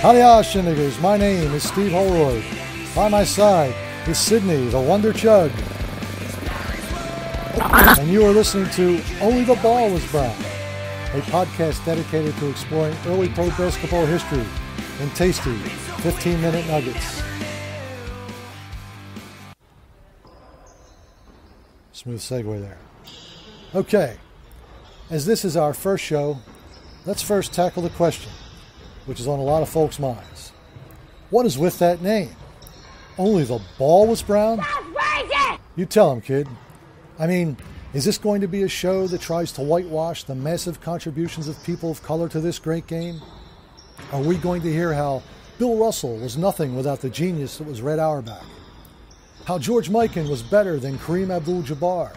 Howdy, shindiggers. My name is Steve Holroyd. By my side is Sydney, the Wonder Chug. And you are listening to Only the Ball Was Brown, a podcast dedicated to exploring early pro basketball history in tasty 15-minute nuggets. Smooth segue there. Okay, as this is our first show, let's first tackle the question, which is on a lot of folks' minds. What is with that name? Only the ball was brown? You tell him, kid. I mean, is this going to be a show that tries to whitewash the massive contributions of people of color to this great game? Are we going to hear how Bill Russell was nothing without the genius that was Red Auerbach? How George Mikan was better than Kareem Abdul-Jabbar?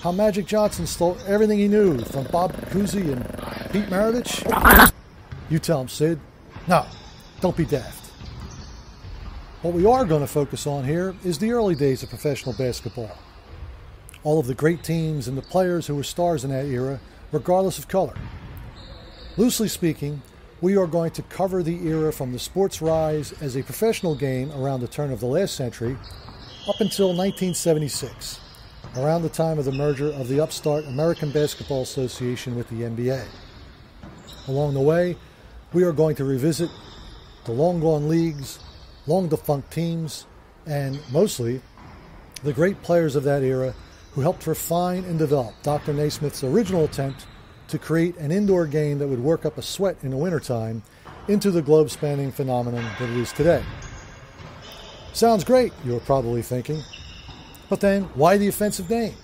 How Magic Johnson stole everything he knew from Bob Cousy and Pete Maravich? You tell him, Sid. No, don't be daft. What we are going to focus on here is the early days of professional basketball. All of the great teams and the players who were stars in that era, regardless of color. Loosely speaking, we are going to cover the era from the sport's rise as a professional game around the turn of the last century up until 1976, around the time of the merger of the upstart American Basketball Association with the NBA. Along the way, we are going to revisit the long-gone leagues, long-defunct teams, and mostly the great players of that era who helped refine and develop Dr. Naismith's original attempt to create an indoor game that would work up a sweat in the wintertime into the globe-spanning phenomenon that it is today. Sounds great, you're probably thinking. But then, why the offensive name?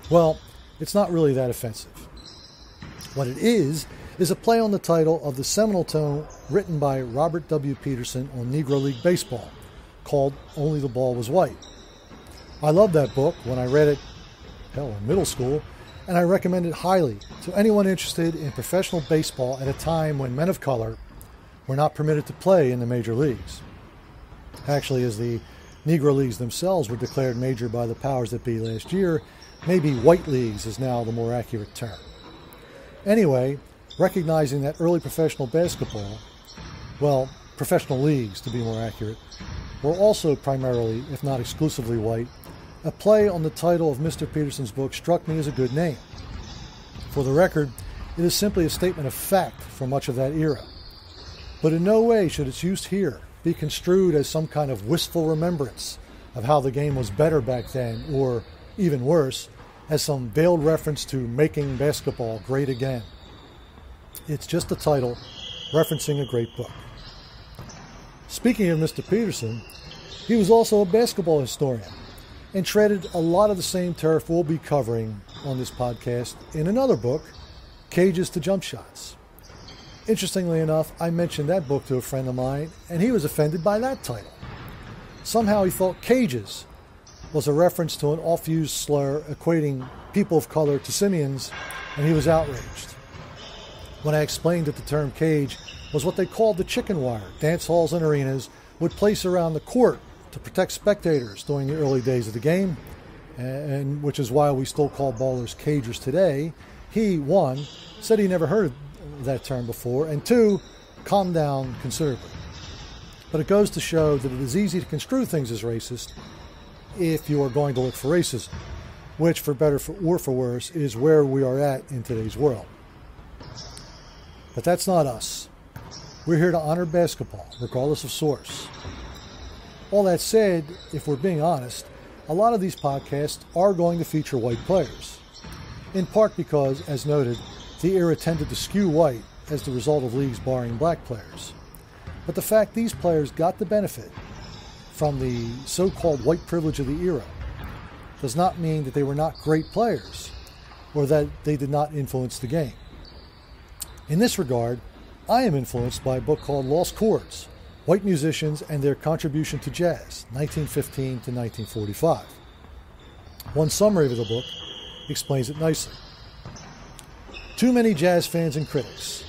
Well, it's not really that offensive. What it is a play on the title of the seminal tome written by Robert W. Peterson on Negro League Baseball, called Only the Ball Was White. I loved that book when I read it, in middle school, and I recommend it highly to anyone interested in professional baseball at a time when men of color were not permitted to play in the major leagues. Actually, as the Negro Leagues themselves were declared major by the powers that be last year, maybe white leagues is now the more accurate term. Anyway, recognizing that early professional basketball, professional leagues to be more accurate, were also primarily, if not exclusively white, a play on the title of Mr. Peterson's book struck me as a good name. For the record, it is simply a statement of fact for much of that era. But in no way should its use here be construed as some kind of wistful remembrance of how the game was better back then, or, even worse, as some veiled reference to making basketball great again. It's just a title referencing a great book. Speaking of Mr. Peterson, he was also a basketball historian and treaded a lot of the same turf we'll be covering on this podcast in another book, Cages to Jump Shots. Interestingly enough, I mentioned that book to a friend of mine, and he was offended by that title. Somehow he thought cages was a reference to an oft-used slur equating people of color to simians, and he was outraged. When I explained that the term cage was what they called the chicken wire dance halls and arenas would place around the court to protect spectators during the early days of the game, and which is why we still call ballers cagers today, he, one, said he never heard of that term before, and two, calmed down considerably. But it goes to show that it is easy to construe things as racist if you are going to look for racism, which, for better or for worse, is where we are at in today's world. But that's not us. We're here to honor basketball, regardless of source. All that said, if we're being honest, a lot of these podcasts are going to feature white players. In part because, as noted, the era tended to skew white as the result of leagues barring black players. But the fact these players got the benefit from the so-called white privilege of the era does not mean that they were not great players or that they did not influence the game. In this regard, I am influenced by a book called Lost Chords, White Musicians and Their Contribution to Jazz, 1915 to 1945. One summary of the book explains it nicely. Too many jazz fans and critics,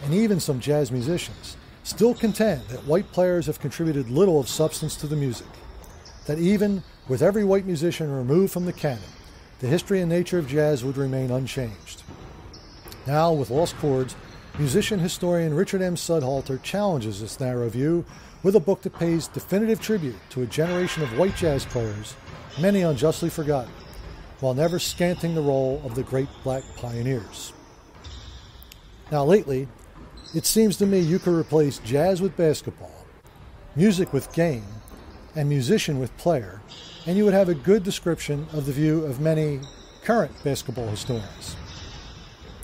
and even some jazz musicians, still contend that white players have contributed little of substance to the music, that even with every white musician removed from the canon, the history and nature of jazz would remain unchanged. Now, with Lost Chords, musician historian Richard M. Sudhalter challenges this narrow view with a book that pays definitive tribute to a generation of white jazz players, many unjustly forgotten, while never scanting the role of the great black pioneers. Now lately, it seems to me you could replace jazz with basketball, music with game, and musician with player, and you would have a good description of the view of many current basketball historians.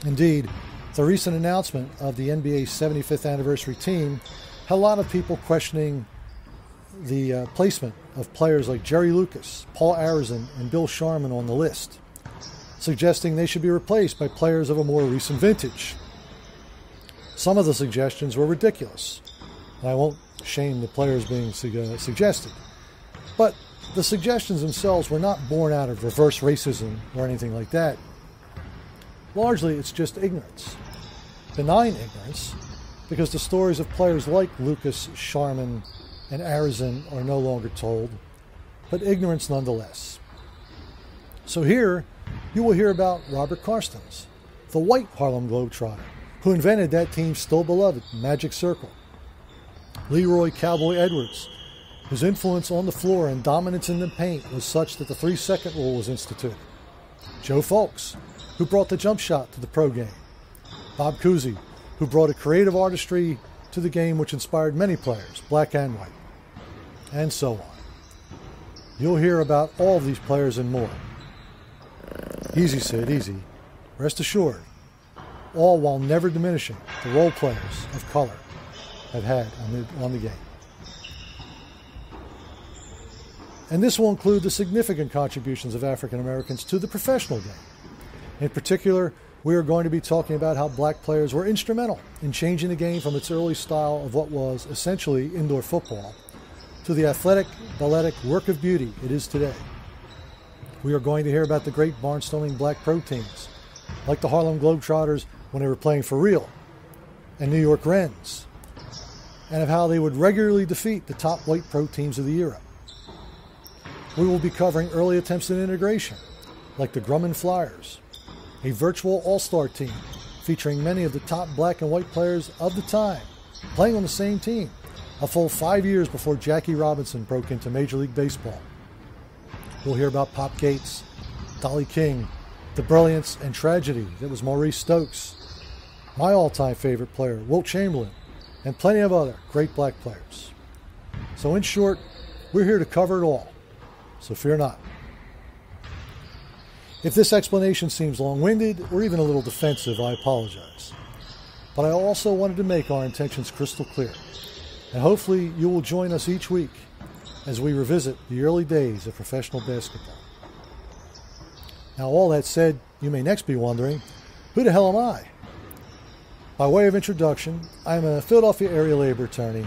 Indeed, the recent announcement of the NBA's 75th anniversary team had a lot of people questioning the placement of players like Jerry Lucas, Paul Arizin, and Bill Sharman on the list, suggesting they should be replaced by players of a more recent vintage. Some of the suggestions were ridiculous, and I won't shame the players being suggested, but the suggestions themselves were not born out of reverse racism or anything like that. Largely, it's just ignorance. Benign ignorance, because the stories of players like Lucas, Sharman, and Arizin are no longer told, but ignorance nonetheless. So here, you will hear about Robert Karstens, the white Harlem Globetrotter, who invented that team's still beloved Magic Circle. Leroy Cowboy Edwards, whose influence on the floor and dominance in the paint was such that the 3-second rule was instituted. Joe Fulks, who brought the jump shot to the pro game. Bob Cousy, who brought a creative artistry to the game which inspired many players, black and white. And so on. You'll hear about all of these players and more. Easy, Sid, easy. Rest assured, all while never diminishing the role players of color have had on the game. And this will include the significant contributions of African Americans to the professional game. In particular, we are going to be talking about how black players were instrumental in changing the game from its early style of what was essentially indoor football to the athletic, balletic work of beauty it is today. We are going to hear about the great barnstorming black pro teams, like the Harlem Globetrotters when they were playing for real, and New York Wrens, and of how they would regularly defeat the top white pro teams of the era. We will be covering early attempts at integration, like the Grumman Flyers, a virtual all-star team featuring many of the top black and white players of the time, playing on the same team, a full 5 years before Jackie Robinson broke into Major League Baseball. We'll hear about Pop Gates, Dolly King, the brilliance and tragedy that was Maurice Stokes, my all-time favorite player, Wilt Chamberlain, and plenty of other great black players. So in short, we're here to cover it all, so fear not. If this explanation seems long-winded or even a little defensive, I apologize. But I also wanted to make our intentions crystal clear, and hopefully you will join us each week as we revisit the early days of professional basketball. Now, all that said, you may next be wondering, who the hell am I? By way of introduction, I'm a Philadelphia area labor attorney,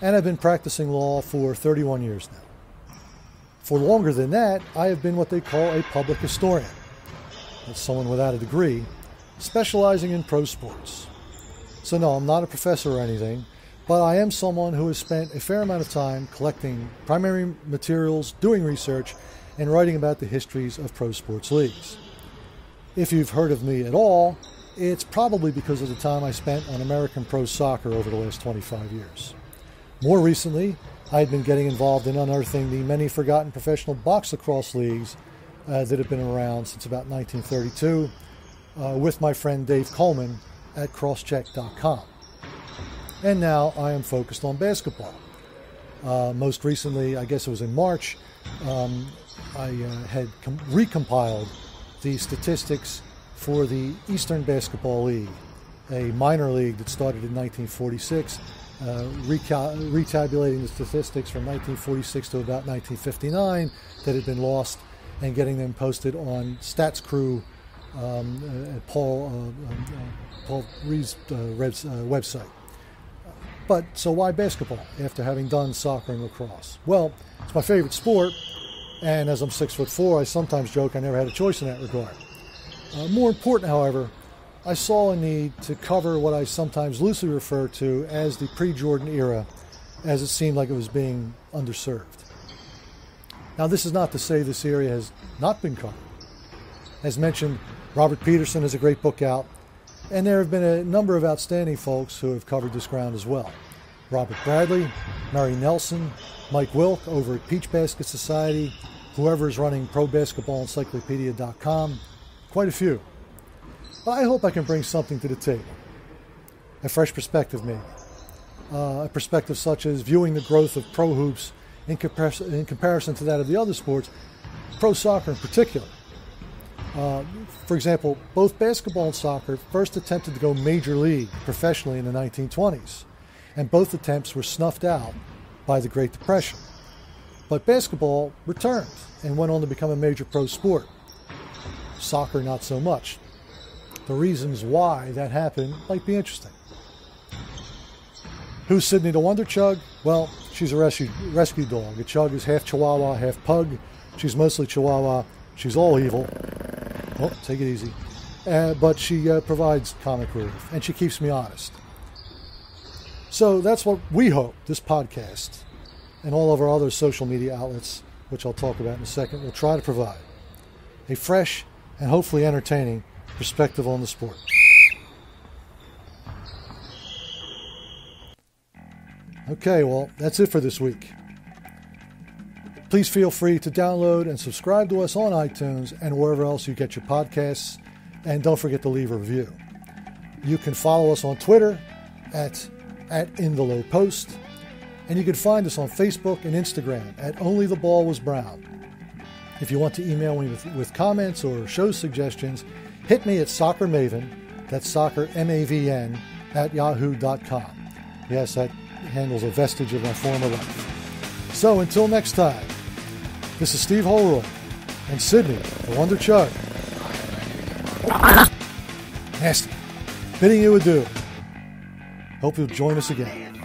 and I've been practicing law for 31 years now. For longer than that, I have been what they call a public historian. That's someone without a degree, specializing in pro sports. So no, I'm not a professor or anything, but I am someone who has spent a fair amount of time collecting primary materials, doing research, and writing about the histories of pro sports leagues. If you've heard of me at all, it's probably because of the time I spent on American pro soccer over the last 25 years. More recently, I had been getting involved in unearthing the many forgotten professional box lacrosse leagues that have been around since about 1932 with my friend Dave Coleman at crosscheck.com. And now I am focused on basketball. Most recently, I guess it was in March, I had recompiled the statistics for the Eastern Basketball League, a minor league that started in 1946, retabulating the statistics from 1946 to about 1959 that had been lost and getting them posted on Stats Crew at Paul Reed's website. But so why basketball after having done soccer and lacrosse? Well, it's my favorite sport, and as I'm 6'4", I sometimes joke I never had a choice in that regard. More important, however, I saw a need to cover what I sometimes loosely refer to as the pre-Jordan era, as it seemed like it was being underserved. Now, this is not to say this area has not been covered. As mentioned, Robert Peterson has a great book out, And there have been a number of outstanding folks who have covered this ground as well. Robert Bradley, Murray Nelson, Mike Wilk over at Peach Basket Society, whoever is running ProBasketballEncyclopedia.com, quite a few. But I hope I can bring something to the table. A fresh perspective maybe. A perspective such as viewing the growth of pro hoops in comparison to that of the other sports, pro soccer in particular. For example, both basketball and soccer first attempted to go major league professionally in the 1920s, and both attempts were snuffed out by the Great Depression. But basketball returned and went on to become a major pro sport. Soccer, not so much. The reasons why that happened might be interesting. Who's Sydney the Wonder Chug? Well, she's a rescue dog. A Chug is half Chihuahua, half Pug. She's mostly Chihuahua. She's all evil. Oh, take it easy. But she provides comic relief, and she keeps me honest. So that's what we hope this podcast and all of our other social media outlets, which I'll talk about in a second, will try to provide. A fresh and hopefully entertaining perspective on the sport. Okay, well, that's it for this week. Please feel free to download and subscribe to us on iTunes and wherever else you get your podcasts. And don't forget to leave a review. You can follow us on Twitter at InTheLowPost. And you can find us on Facebook and Instagram at OnlyTheBallWasBrown. If you want to email me with comments or show suggestions, hit me at SoccerMaven, that's soccer, M-A-V-N, at yahoo.com. Yes, that handles a vestige of my former life. So until next time, this is Steve Holroyd and Sydney, the Wonder Chug. Nasty. Bidding you adieu. Hope you'll join us again.